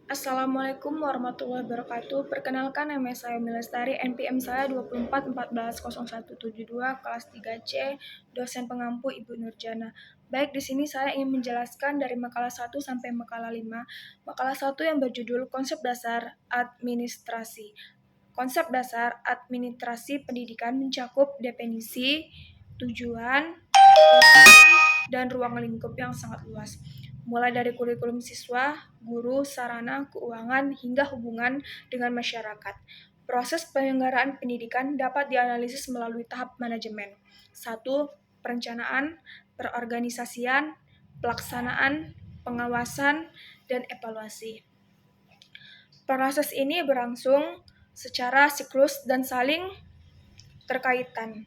Assalamualaikum warahmatullahi wabarakatuh. Perkenalkan nama saya Milestari, NPM saya 24140172 kelas 3C, dosen pengampu Ibu Nurjana. Baik, di sini saya ingin menjelaskan dari makalah 1 sampai makalah 5. Makalah 1 yang berjudul Konsep Dasar Administrasi. Konsep dasar administrasi pendidikan mencakup definisi, tujuan, dan ruang lingkup yang sangat luas, mulai dari kurikulum siswa, guru, sarana, keuangan, hingga hubungan dengan masyarakat. Proses penyelenggaraan pendidikan dapat dianalisis melalui tahap manajemen. 1. Perencanaan, perorganisasian, pelaksanaan, pengawasan, dan evaluasi. Proses ini berlangsung secara siklus dan saling terkaitan.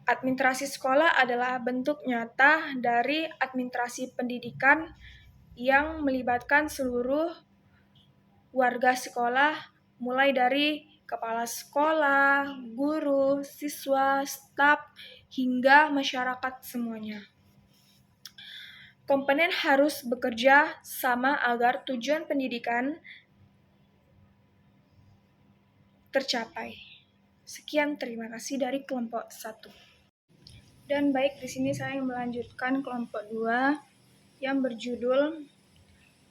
Administrasi sekolah adalah bentuk nyata dari administrasi pendidikan yang melibatkan seluruh warga sekolah, mulai dari kepala sekolah, guru, siswa, staf, hingga masyarakat semuanya. Komponen harus bekerja sama agar tujuan pendidikan tercapai. Sekian, terima kasih dari kelompok 1. Dan baik, di sini saya melanjutkan kelompok 2 yang berjudul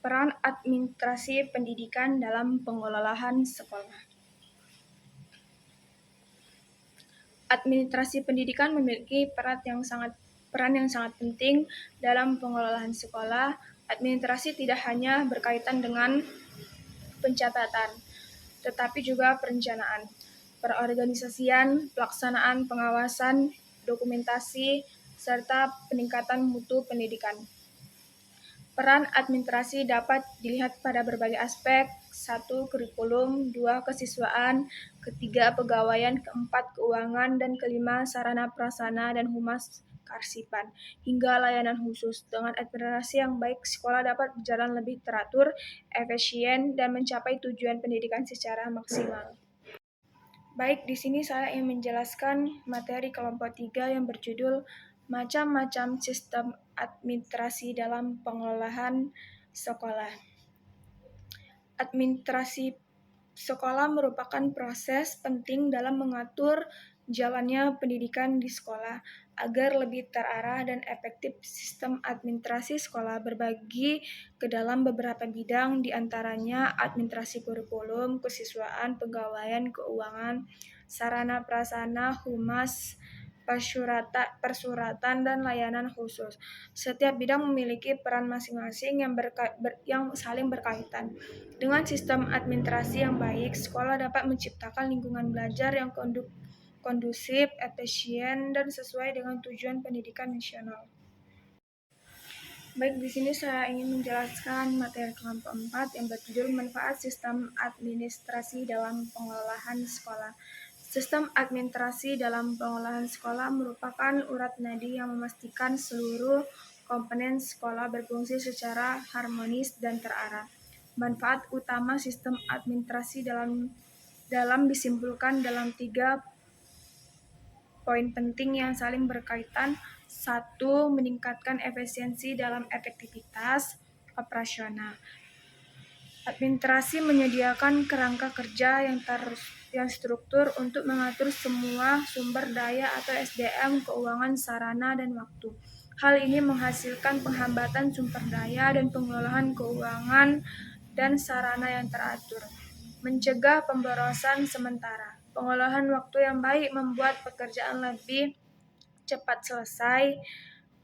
Peran Administrasi Pendidikan dalam Pengelolaan Sekolah. Administrasi pendidikan memiliki peran yang sangat penting dalam pengelolaan sekolah. Administrasi tidak hanya berkaitan dengan pencatatan, tetapi juga perencanaan, perorganisasian, pelaksanaan, pengawasan, dokumentasi, serta peningkatan mutu pendidikan. Peran administrasi dapat dilihat pada berbagai aspek. 1. Kurikulum, 2. Kesiswaan, 3. Pegawaian, 4. Keuangan, dan 5. Sarana prasarana dan humas kearsipan, hingga layanan khusus. Dengan administrasi yang baik, sekolah dapat berjalan lebih teratur, efisien, dan mencapai tujuan pendidikan secara maksimal. Baik, di sini saya ingin menjelaskan materi kelompok 3 yang berjudul Macam-macam Sistem Administrasi dalam Pengelolaan Sekolah. Administrasi sekolah merupakan proses penting dalam mengatur jalannya pendidikan di sekolah. Agar lebih terarah dan efektif, sistem administrasi sekolah berbagi ke dalam beberapa bidang, di antaranya administrasi kurikulum, kesiswaan, pegawaian, keuangan, sarana prasarana, humas, persuratan, dan layanan khusus. Setiap bidang memiliki peran masing-masing yang saling berkaitan. Dengan sistem administrasi yang baik, sekolah dapat menciptakan lingkungan belajar yang kondusif, efisien, dan sesuai dengan tujuan pendidikan nasional. Baik, di sini saya ingin menjelaskan materi kelompok 4 yang berjudul Manfaat Sistem Administrasi dalam Pengelolaan Sekolah. Sistem administrasi dalam pengelolaan sekolah merupakan urat nadi yang memastikan seluruh komponen sekolah berfungsi secara harmonis dan terarah. Manfaat utama sistem administrasi dalam disimpulkan dalam 3 poin penting yang saling berkaitan. 1. Meningkatkan efisiensi dalam efektivitas operasional. Administrasi menyediakan kerangka kerja yang struktur untuk mengatur semua sumber daya atau SDM, keuangan, sarana, dan waktu. Hal ini menghasilkan penghambatan sumber daya dan pengelolaan keuangan dan sarana yang teratur. Mencegah pemborosan sementara. Pengolahan waktu yang baik membuat pekerjaan lebih cepat selesai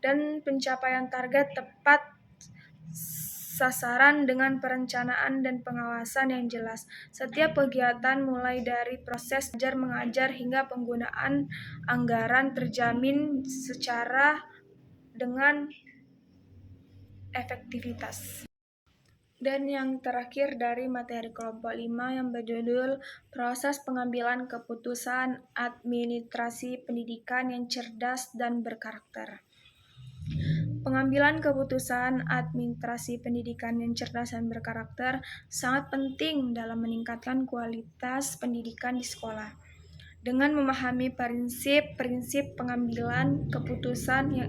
dan pencapaian target tepat sasaran dengan perencanaan dan pengawasan yang jelas. Setiap kegiatan mulai dari proses belajar mengajar hingga penggunaan anggaran terjamin secara dengan efektivitas. Dan yang terakhir dari materi kelompok 5 yang berjudul Proses Pengambilan Keputusan Administrasi Pendidikan yang Cerdas dan Berkarakter. Pengambilan keputusan administrasi pendidikan yang cerdas dan berkarakter sangat penting dalam meningkatkan kualitas pendidikan di sekolah. dengan memahami prinsip-prinsip pengambilan keputusan yang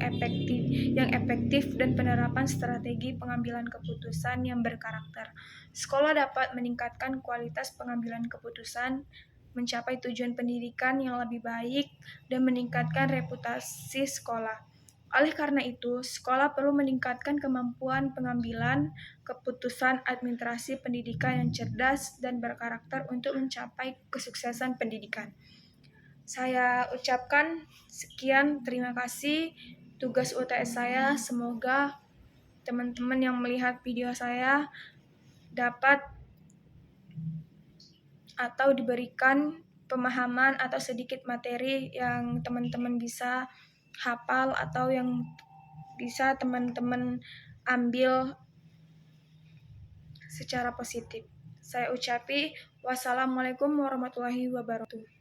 efektif dan penerapan strategi pengambilan keputusan yang berkarakter. Sekolah dapat meningkatkan kualitas pengambilan keputusan, mencapai tujuan pendidikan yang lebih baik, dan meningkatkan reputasi sekolah. Oleh karena itu, sekolah perlu meningkatkan kemampuan pengambilan keputusan administrasi pendidikan yang cerdas dan berkarakter untuk mencapai kesuksesan pendidikan. Saya ucapkan sekian, terima kasih tugas UTS saya. Semoga teman-teman yang melihat video saya dapat atau diberikan pemahaman atau sedikit materi yang teman-teman bisa hafal atau yang bisa teman-teman ambil secara positif. Saya ucapi wassalamualaikum warahmatullahi wabarakatuh.